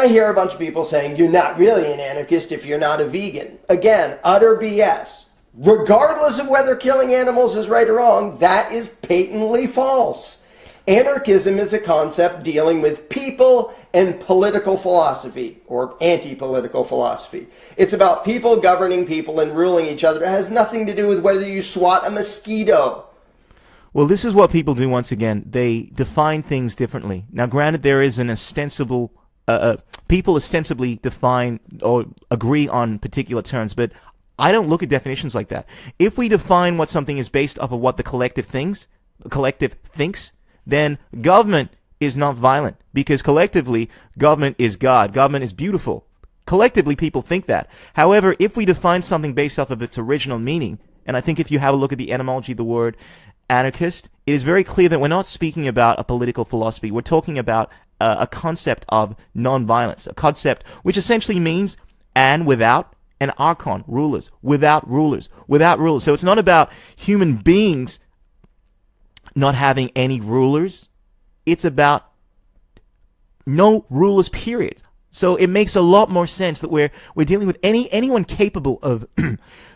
I hear a bunch of people saying, you're not really an anarchist if you're not a vegan. Again, utter BS. Regardless of whether killing animals is right or wrong, that is patently false. Anarchism is a concept dealing with people and political philosophy, or anti-political philosophy. It's about people governing people and ruling each other. It has nothing to do with whether you swat a mosquito. Well, this is what people do once again. They define things differently. Now, granted, there is an ostensible... people ostensibly define or agree on particular terms, but I don't look at definitions like that. If we define what something is based off of what the collective thinks, then government is not violent, because collectively, government is God. Government is beautiful. Collectively, people think that. However, if we define something based off of its original meaning, and I think if you have a look at the etymology of the word anarchist, it is very clear that we're not speaking about a political philosophy. We're talking about a concept of non-violence, a concept which essentially means and without, and archon, rulers, without rulers, without rulers. So it's not about human beings not having any rulers. It's about no rulers, period. So it makes a lot more sense that we're dealing with anyone capable of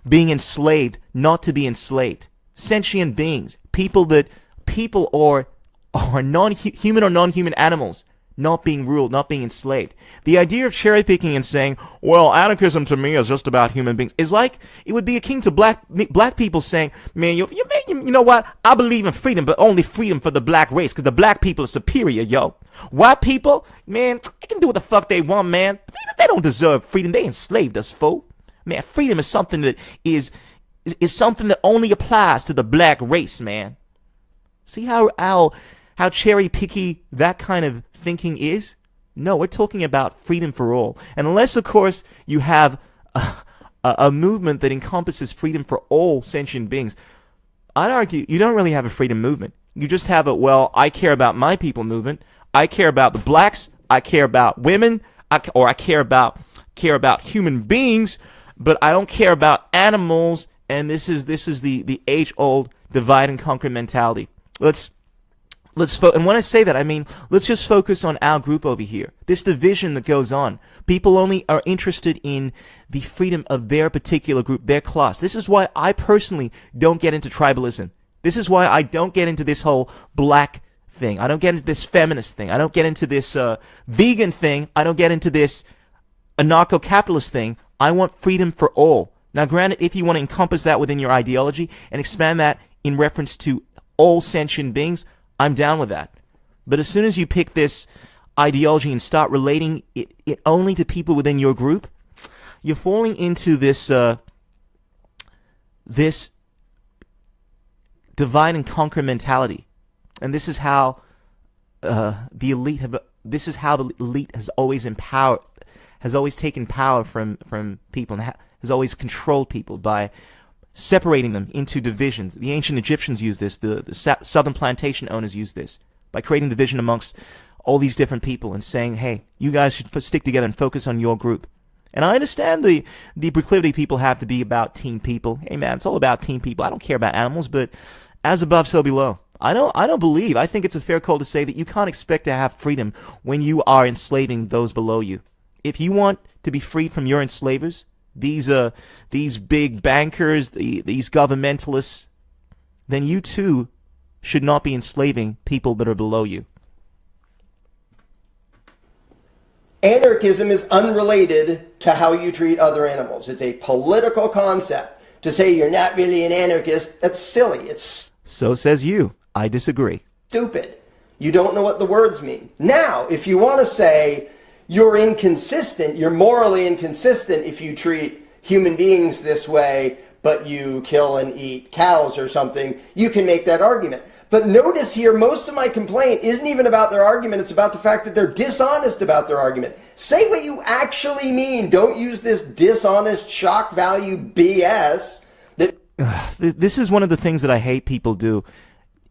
being enslaved, not to be enslaved. Sentient beings, people or non-human or non-human animals, not being ruled, not being enslaved. The idea of cherry picking and saying, well, anarchism to me is just about human beings, is like it would be akin to black people saying, man, you know what? I believe in freedom, but only freedom for the black race, because the black people are superior, yo. White people, man, they can do what the fuck they want, man. They don't deserve freedom. They enslaved us, fool. Man, freedom is something that is something that only applies to the black race, man. See how cherry picky that kind of thinking is? No, we're talking about freedom for all. And unless, of course, you have a movement that encompasses freedom for all sentient beings, I'd argue you don't really have a freedom movement. You just have a, well, I care about my people movement. I care about the blacks. I care about women. I care about human beings, but I don't care about animals. And this is the age-old divide and conquer mentality. And when I say that, I mean, let's just focus on our group over here. This division that goes on. People only are interested in the freedom of their particular group, their class. This is why I personally don't get into tribalism. This is why I don't get into this whole black thing. I don't get into this feminist thing. I don't get into this vegan thing. I don't get into this anarcho-capitalist thing. I want freedom for all. Now, granted, if you want to encompass that within your ideology and expand that in reference to all sentient beings, I'm down with that. But as soon as you pick this ideology and start relating it only to people within your group, you're falling into this this divide and conquer mentality. And this is how the elite has always taken power from people, and has always controlled people by separating them into divisions. The ancient Egyptians used this. The southern plantation owners used this by creating division amongst all these different people and saying, hey, you guys should stick together and focus on your group. And I understand the proclivity people have to be about team people. Hey, man, it's all about team people. I don't care about animals, but as above, so below. I think it's a fair call to say that you can't expect to have freedom when you are enslaving those below you. If you want to be free from your enslavers, these big bankers, these governmentalists, then you too should not be enslaving people that are below you. Anarchism is unrelated to how you treat other animals. It's a political concept. To say you're not really an anarchist, that's silly. So says you. I disagree. Stupid. You don't know what the words mean. Now, if you want to say you're inconsistent, you're morally inconsistent if you treat human beings this way, but you kill and eat cows or something, you can make that argument. But notice here, most of my complaint isn't even about their argument, it's about the fact that they're dishonest about their argument. Say what you actually mean. Don't use this dishonest shock value BS. This is one of the things that I hate people do.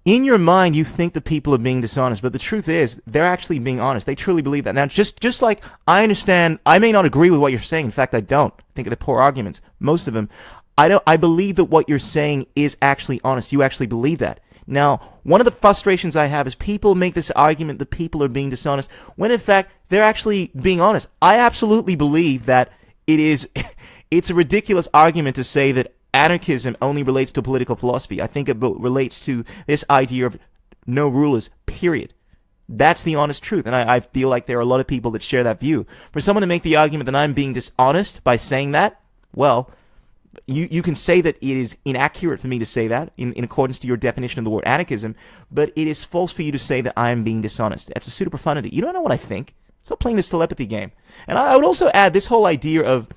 In your mind, you think that people are being dishonest, but the truth is, they're actually being honest. They truly believe that. Now, just like I understand, I may not agree with what you're saying. In fact, I don't. I think they're poor arguments. Most of them. I believe that what you're saying is actually honest. You actually believe that. Now, one of the frustrations I have is people make this argument that people are being dishonest, when in fact, they're actually being honest. I absolutely believe that it's a ridiculous argument to say that anarchism only relates to political philosophy. I think it relates to this idea of no rulers, period. That's the honest truth, and I feel like there are a lot of people that share that view. For someone to make the argument that I'm being dishonest by saying that, well, you can say that it is inaccurate for me to say that in accordance to your definition of the word anarchism, but it is false for you to say that I am being dishonest. That's a pseudo-profundity. You don't know what I think. Stop playing this telepathy game. And I would also add this whole idea of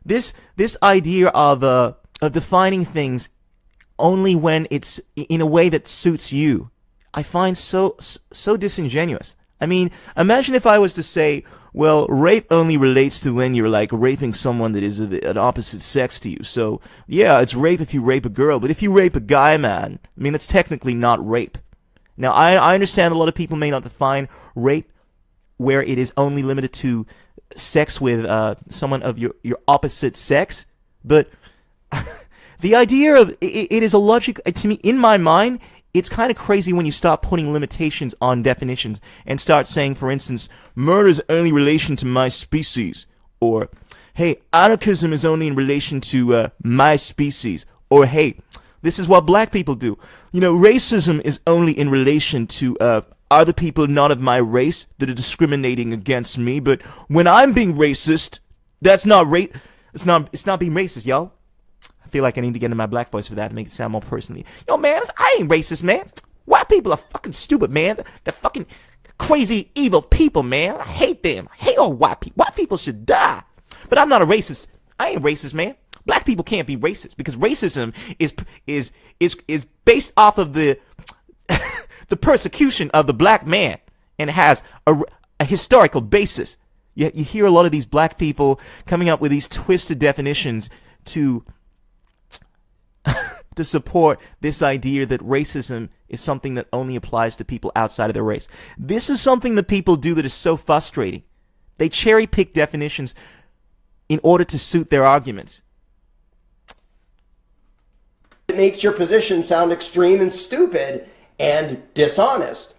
this idea of defining things only when it's in a way that suits you. I find so disingenuous. I mean, imagine if I was to say, well, rape only relates to when you're like raping someone that is an opposite sex to you. So, yeah, it's rape if you rape a girl, but if you rape a guy, man, I mean, that's technically not rape. Now, I understand a lot of people may not define rape where it is only limited to sex with someone of your opposite sex, but the idea of it is a logic, to me, in my mind, it's kind of crazy when you start putting limitations on definitions and start saying, for instance, murder is only relation to my species, or, hey, anarchism is only in relation to my species, or, hey, this is what black people do. You know, racism is only in relation to other people not of my race that are discriminating against me, but when I'm being racist, that's not it's not being racist, yo. I feel like I need to get in my black voice for that to make it sound more personally. Yo, man, I ain't racist, man. White people are fucking stupid, man. They're fucking crazy, evil people, man. I hate them. I hate all white people. White people should die. But I'm not a racist. I ain't racist, man. Black people can't be racist because racism is based off of the the persecution of the black man, and it has a historical basis. You hear a lot of these black people coming up with these twisted definitions to support this idea that racism is something that only applies to people outside of their race. This is something that people do that is so frustrating. They cherry pick definitions in order to suit their arguments. It makes your position sound extreme and stupid and dishonest.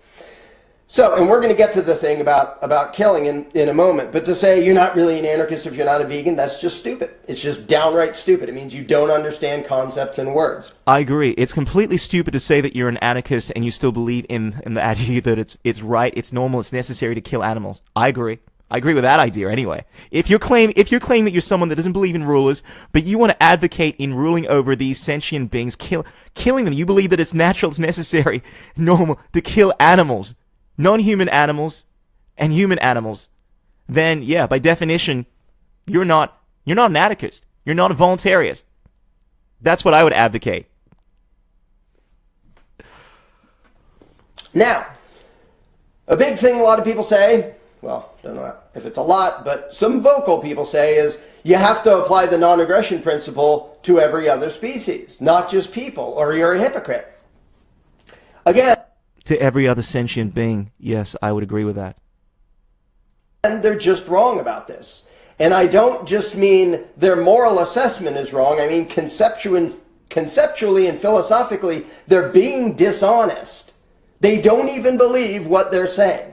So, and we're going to get to the thing about killing in a moment, but to say you're not really an anarchist if you're not a vegan, that's just stupid. It's just downright stupid. It means you don't understand concepts and words. I agree. It's completely stupid to say that you're an anarchist and you still believe in the idea that it's right, it's normal, it's necessary to kill animals. I agree. I agree with that idea anyway. If you're claiming that you're someone that doesn't believe in rulers, but you want to advocate in ruling over these sentient beings, killing them, you believe that it's natural, it's necessary, normal to kill animals, non-human animals and human animals, then yeah, by definition, you're not an anarchist. You're not a voluntarist. That's what I would advocate. Now, a big thing a lot of people say, well, don't know if it's a lot, but some vocal people say is you have to apply the non-aggression principle to every other species, not just people, or you're a hypocrite. Again, to every other sentient being, yes, I would agree with that. And they're just wrong about this. And I don't just mean their moral assessment is wrong. I mean conceptually and philosophically, they're being dishonest. They don't even believe what they're saying.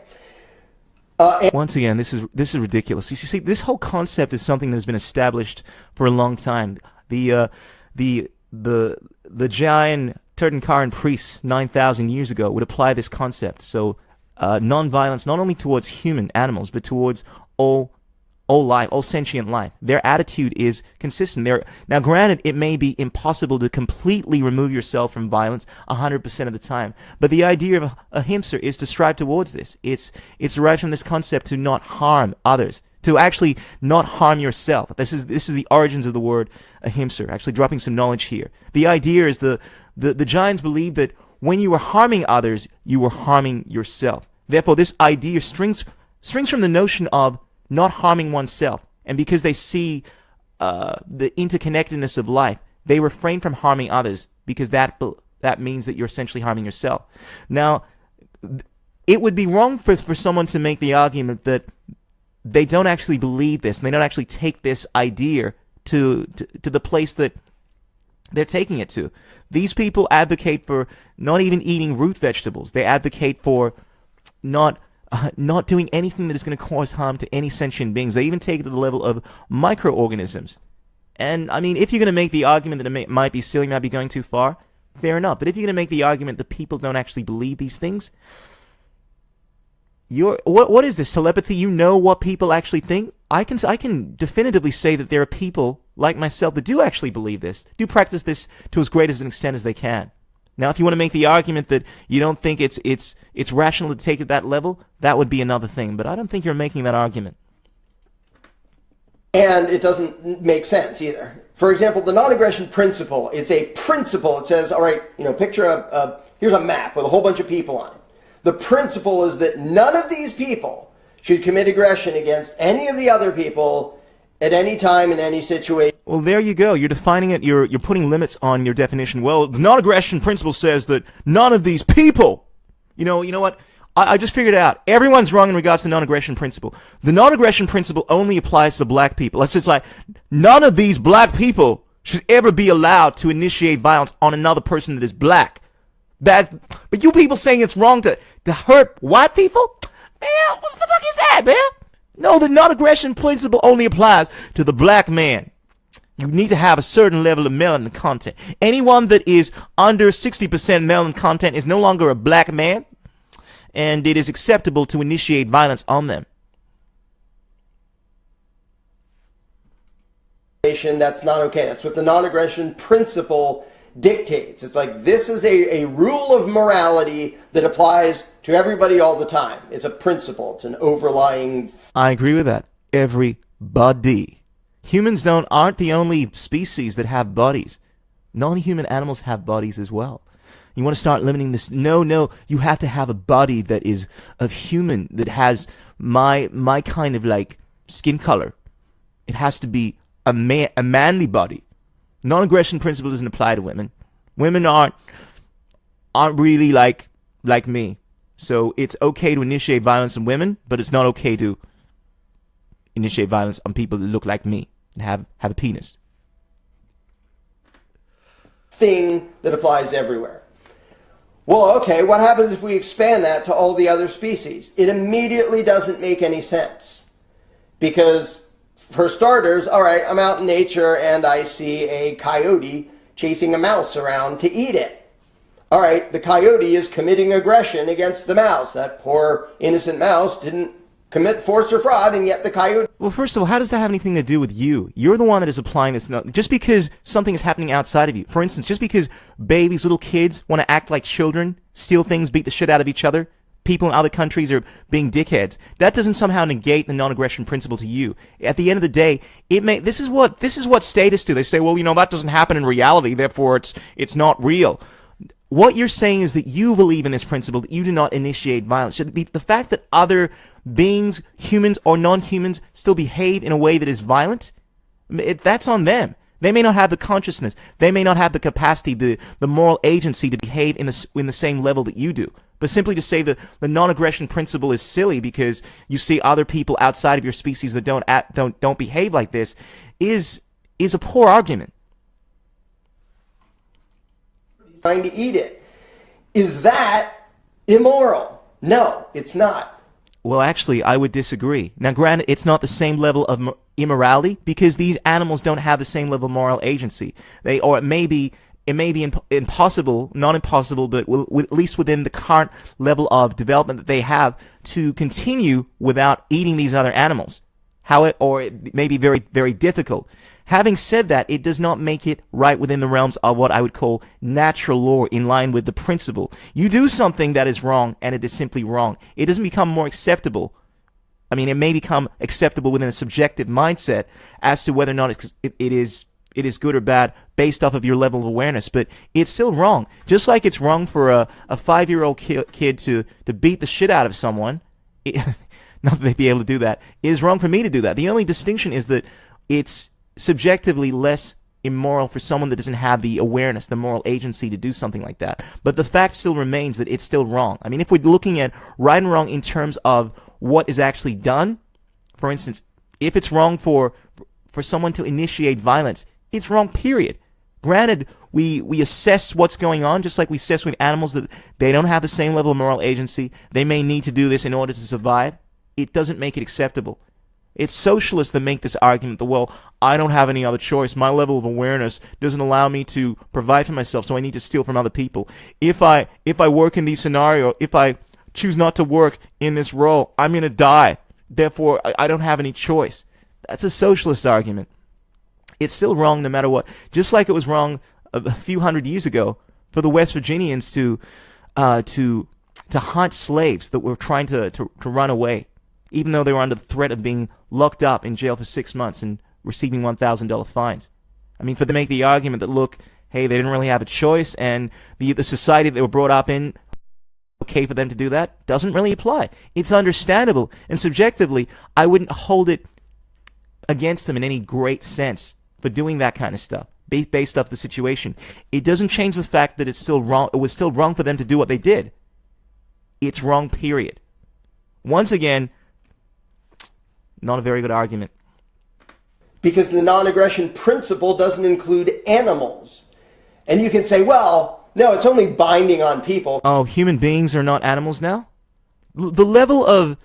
Once again, this is ridiculous. You see, this whole concept is something that's been established for a long time. The giant Turtenkaran priests 9,000 years ago would apply this concept. So non-violence, not only towards human animals, but towards all life, all sentient life. Their attitude is consistent. Now, granted, it may be impossible to completely remove yourself from violence 100% of the time, but the idea of ahimsa is to strive towards this. It's derived from this concept to not harm others, to actually not harm yourself. This is the origins of the word ahimsa. Actually, dropping some knowledge here. The idea is the Jains believe that when you are harming others, you are harming yourself. Therefore, this idea strings from the notion of not harming oneself. And because they see the interconnectedness of life, they refrain from harming others because that means that you're essentially harming yourself. Now, it would be wrong for someone to make the argument that they don't actually believe this, and they don't actually take this idea to the place that they're taking it to. These people advocate for not even eating root vegetables. They advocate for not doing anything that is going to cause harm to any sentient beings. They even take it to the level of microorganisms. And, I mean, if you're going to make the argument that it might be silly, might be going too far, fair enough. But if you're going to make the argument that people don't actually believe these things, what is this, telepathy? You know what people actually think? I can definitively say that there are people like myself that do actually believe this, do practice this to as great as an extent as they can. Now, if you want to make the argument that you don't think it's rational to take it that level, that would be another thing. But I don't think you're making that argument. And it doesn't make sense either. For example, the non-aggression principle, it's a principle. It says, all right, picture here's a map with a whole bunch of people on it. The principle is that none of these people should commit aggression against any of the other people at any time in any situation. Well, there you go. You're defining it. You're putting limits on your definition. Well, the non-aggression principle says that none of these people. You know what? I just figured it out. Everyone's wrong in regards to the non-aggression principle. The non-aggression principle only applies to black people. It's like none of these black people should ever be allowed to initiate violence on another person that is black. But you people saying it's wrong to hurt white people? Man, what the fuck is that, man? No, the non-aggression principle only applies to the black man. You need to have a certain level of melanin content. Anyone that is under 60% melanin content is no longer a black man, and it is acceptable to initiate violence on them. That's not okay. That's what the non-aggression principle dictates. It's like this is a rule of morality that applies to everybody all the time. It's a principle. It's an overlying... I agree with that. Everybody. Humans aren't the only species that have bodies. Non-human animals have bodies as well. You want to start limiting this? No. You have to have a body that is of human, that has my kind of like skin color. It has to be a manly body. Non-aggression principle doesn't apply to women. Women aren't really like me. So it's okay to initiate violence on women, but it's not okay to initiate violence on people that look like me and have a penis. Thing that applies everywhere. Well, okay, what happens if we expand that to all the other species? It immediately doesn't make any sense. Because, for starters, all right, I'm out in nature and I see a coyote chasing a mouse around to eat it. All right, the coyote is committing aggression against the mouse. That poor innocent mouse didn't commit force or fraud, and yet the coyote... Well, first of all, how does that have anything to do with you? You're the one that is applying this. Just because something is happening outside of you. For instance, just because babies, little kids want to act like children, steal things, beat the shit out of each other, people in other countries are being dickheads, that doesn't somehow negate the non-aggression principle to you. At the end of the day, this is what statists do. They say, well, that doesn't happen in reality, therefore it's not real. What you're saying is that you believe in this principle, that you do not initiate violence. The fact that other beings, humans or non-humans, still behave in a way that is violent, that's on them. They may not have the consciousness. They may not have the capacity, the moral agency to behave in the same level that you do. But simply to say that the non-aggression principle is silly because you see other people outside of your species that don't behave like this is a poor argument. Trying to eat it. Is that immoral? No, it's not. Well, actually, I would disagree. Now, granted, it's not the same level of immorality because these animals don't have the same level of moral agency. It may be impossible, not impossible, but at least within the current level of development that they have to continue without eating these other animals. Or it may be very, very difficult. Having said that, it does not make it right within the realms of what I would call natural law, in line with the principle. You do something that is wrong, and it is simply wrong. It doesn't become more acceptable. I mean, it may become acceptable within a subjective mindset as to whether or not it is good or bad based off of your level of awareness, but it's still wrong. Just like it's wrong for a 5-year-old kid to beat the shit out of someone, not that they'd be able to do that, it is wrong for me to do that. The only distinction is that it's subjectively less immoral for someone that doesn't have the awareness, the moral agency to do something like that. But the fact still remains that it's still wrong. I mean, if we're looking at right and wrong in terms of what is actually done, for instance, if it's wrong for someone to initiate violence, it's wrong, period. Granted, we assess what's going on, just like we assess with animals that they don't have the same level of moral agency. They may need to do this in order to survive. It doesn't make it acceptable. It's socialists that make this argument that, well, I don't have any other choice. My level of awareness doesn't allow me to provide for myself, so I need to steal from other people. If I work in these scenarios, if I choose not to work in this role, I'm going to die. Therefore, I don't have any choice. That's a socialist argument. It's still wrong no matter what. Just like it was wrong a few hundred years ago for the West Virginians to hunt slaves that were trying to run away, even though they were under the threat of being locked up in jail for 6 months and receiving $1,000 fines. I mean, for them to make the argument that, look, hey, they didn't really have a choice, and the society they were brought up in, okay for them to do that, doesn't really apply. It's understandable, and subjectively, I wouldn't hold it against them in any great sense for doing that kind of stuff, based off the situation. It doesn't change the fact that it's still wrong. It was still wrong for them to do what they did. It's wrong, period. Once again, not a very good argument. Because the non-aggression principle doesn't include animals. And you can say, well, no, it's only binding on people. Oh, human beings are not animals now? The level of...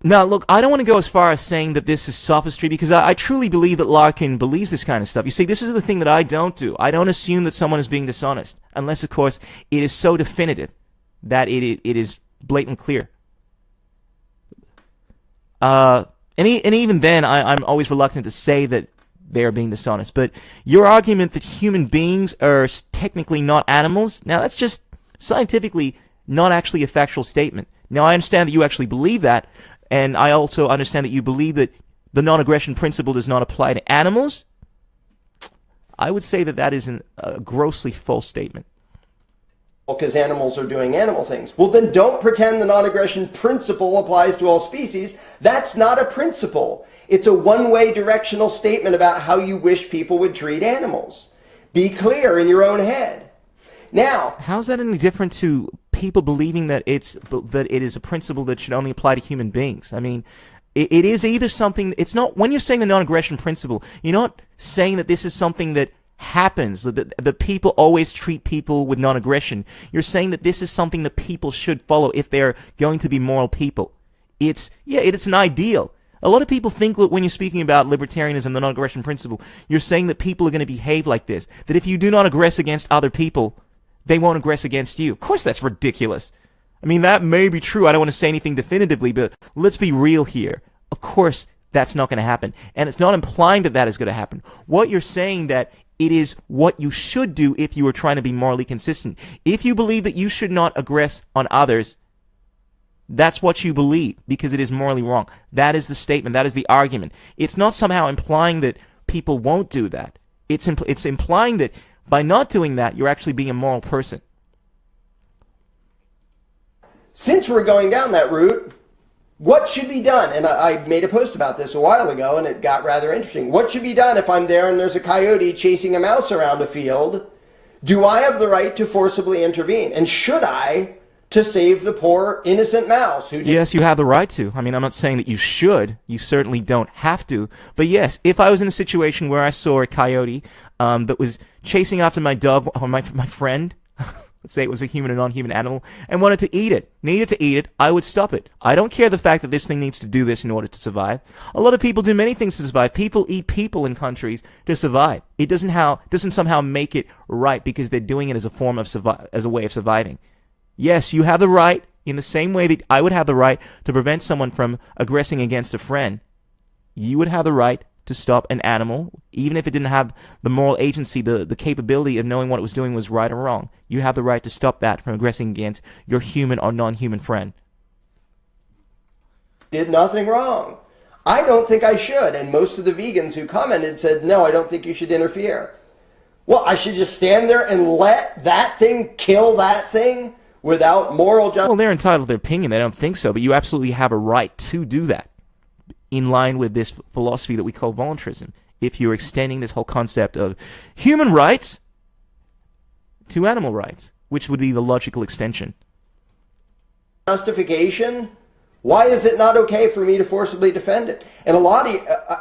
Now, look, I don't want to go as far as saying that this is sophistry, because I truly believe that Larken believes this kind of stuff. You see, this is the thing that I don't do. I don't assume that someone is being dishonest, unless, of course, it is so definitive that it is blatantly clear. And even then, I'm always reluctant to say that they are being dishonest. But your argument that human beings are technically not animals, now that's just scientifically not actually a factual statement. Now, I understand that you actually believe that, and I also understand that you believe that the non-aggression principle does not apply to animals. I would say that that is a grossly false statement. Because animals are doing animal things. Well, then don't pretend the non-aggression principle applies to all species. That's not a principle. It's a one-way directional statement about how you wish people would treat animals. Be clear in your own head. Now, how's that any different to people believing that it is a principle that should only apply to human beings? I mean, it is either something. It's not, when you're saying the non-aggression principle, you're not saying that this is something that happens, that people always treat people with non-aggression. You're saying that this is something that people should follow if they're going to be moral people. It's an ideal. A lot of people think when you're speaking about libertarianism, the non-aggression principle, you're saying that people are going to behave like this, that if you do not aggress against other people, they won't aggress against you. Of course, that's ridiculous. I mean, that may be true. I don't want to say anything definitively, but let's be real here. Of course, that's not going to happen. And it's not implying that that is going to happen. What you're saying that it is what you should do if you are trying to be morally consistent. If you believe that you should not aggress on others, that's what you believe, because it is morally wrong. That is the statement. That is the argument. It's not somehow implying that people won't do that. It's implying that by not doing that, you're actually being a moral person. Since we're going down that route, what should be done? And I made a post about this a while ago, and it got rather interesting. What should be done if I'm there and there's a coyote chasing a mouse around a field? Do I have the right to forcibly intervene? And should I, to save the poor innocent mouse? Yes, you have the right to. I mean, I'm not saying that you should. You certainly don't have to. But yes, if I was in a situation where I saw a coyote that was chasing after my dog or my friend, let's say it was a human or non-human animal, and wanted to eat it, needed to eat it, I would stop it. I don't care the fact that this thing needs to do this in order to survive. A lot of people do many things to survive. People eat people in countries to survive. It doesn't somehow make it right because they're doing it as a form of as a way of surviving. Yes, you have the right, in the same way that I would have the right to prevent someone from aggressing against a friend. You would have the right to stop an animal, even if it didn't have the moral agency, the capability of knowing what it was doing was right or wrong. You have the right to stop that from aggressing against your human or non-human friend. Did nothing wrong. I don't think I should. And most of the vegans who commented said, no, I don't think you should interfere. Well, I should just stand there and let that thing kill that thing without moral justice? Well, they're entitled to their opinion. They don't think so, but you absolutely have a right to do that, in line with this philosophy that we call voluntarism. If you're extending this whole concept of human rights to animal rights, which would be the logical extension. Justification Why is it not okay for me to forcibly defend it? And a lot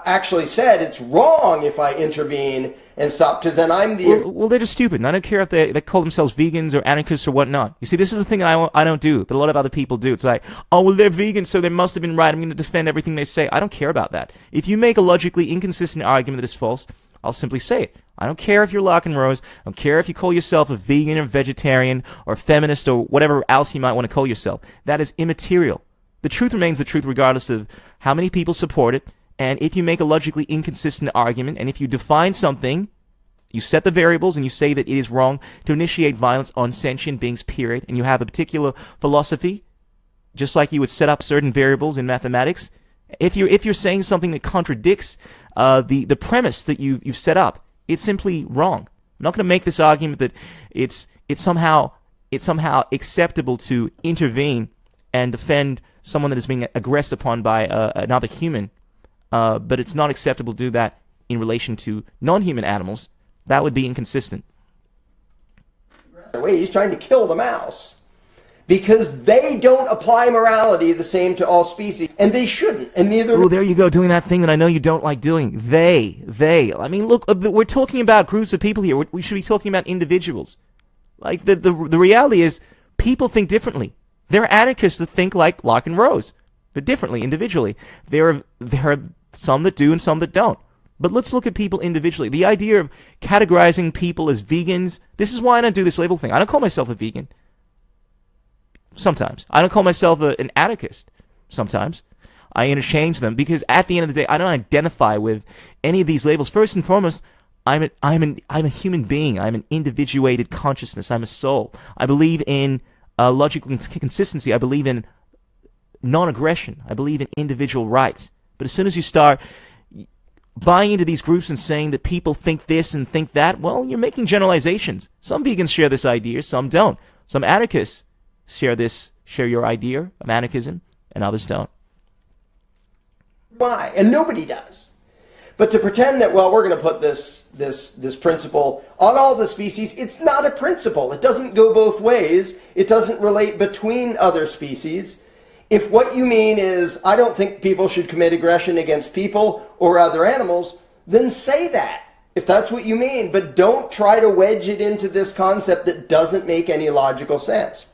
actually said it's wrong if I intervene and stop, because then I'm the... Well, they're just stupid, and I don't care if they call themselves vegans or anarchists or whatnot. You see, this is the thing that I don't do, that a lot of other people do. It's like, oh, well, they're vegans, so they must have been right. I'm going to defend everything they say. I don't care about that. If you make a logically inconsistent argument that is false, I'll simply say it. I don't care if you're Larken Rose. I don't care if you call yourself a vegan or vegetarian or feminist or whatever else you might want to call yourself. That is immaterial. The truth remains the truth regardless of how many people support it. And if you make a logically inconsistent argument, and if you define something, you set the variables and you say that it is wrong to initiate violence on sentient beings, period, and you have a particular philosophy, just like you would set up certain variables in mathematics, if you're saying something that contradicts the premise that you've set up, it's simply wrong. I'm not going to make this argument that it's somehow acceptable to intervene and defend someone that is being aggressed upon by another human, but it's not acceptable to do that in relation to non-human animals. That would be inconsistent. Wait, he's trying to kill the mouse because they don't apply morality the same to all species, and they shouldn't, and neither... Oh, there you go, doing that thing that I know you don't like doing. They. I mean, look, we're talking about groups of people here. We should be talking about individuals. Like, the reality is, people think differently. There are anarchists that think like Larken Rose, but differently, individually. There are some that do and some that don't. But let's look at people individually. The idea of categorizing people as vegans, this is why I don't do this label thing. I don't call myself a vegan. Sometimes. I don't call myself an anarchist. Sometimes. I interchange them because at the end of the day, I don't identify with any of these labels. First and foremost, I'm a human being. I'm an individuated consciousness. I'm a soul. I believe in logical consistency. I believe in non-aggression. I believe in individual rights. But as soon as you start buying into these groups and saying that people think this and think that, well, you're making generalizations. Some vegans share this idea, some don't. Some anarchists share your idea of anarchism, and others don't. Why? And nobody does. But to pretend that, well, we're going to put this principle on all the species, it's not a principle. It doesn't go both ways. It doesn't relate between other species. If what you mean is, I don't think people should commit aggression against people or other animals, then say that, if that's what you mean. But don't try to wedge it into this concept that doesn't make any logical sense.